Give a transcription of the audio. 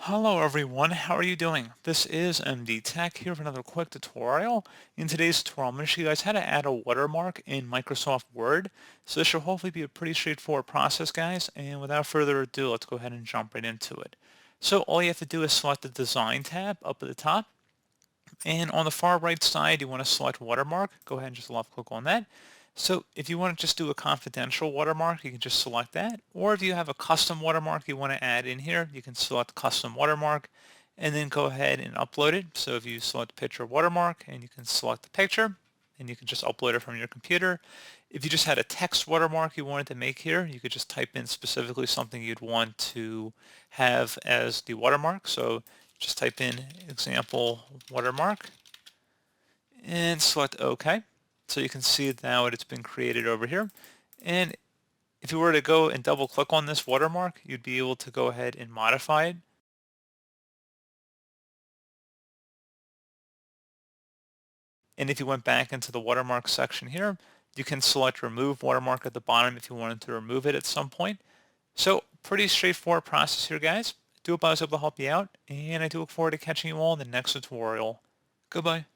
Hello everyone, how are you doing? This is MD Tech here for another quick tutorial. In today's tutorial, I'm going to show you guys how to add a watermark in Microsoft Word. So this should hopefully be a pretty straightforward process, guys. And without further ado, let's go ahead and jump right into it. So all you have to do is select the Design tab up at the top. And on the far right side, you want to select Watermark. Go ahead and just left click on that. So if you want to just do a confidential watermark, you can just select that. Or if you have a custom watermark you want to add in here, you can select custom watermark and then go ahead and upload it. So if you select picture watermark and you can select the picture and you can just upload it from your computer. If you just had a text watermark you wanted to make here, you could just type in specifically something you'd want to have as the watermark. So just type in example watermark and select OK. So you can see now it's been created over here. And if you were to go and double click on this watermark, you'd be able to go ahead and modify it. And if you went back into the watermark section here, you can select remove watermark at the bottom if you wanted to remove it at some point. So pretty straightforward process here, guys. I do hope I was able to help you out, and I do look forward to catching you all in the next tutorial. Goodbye.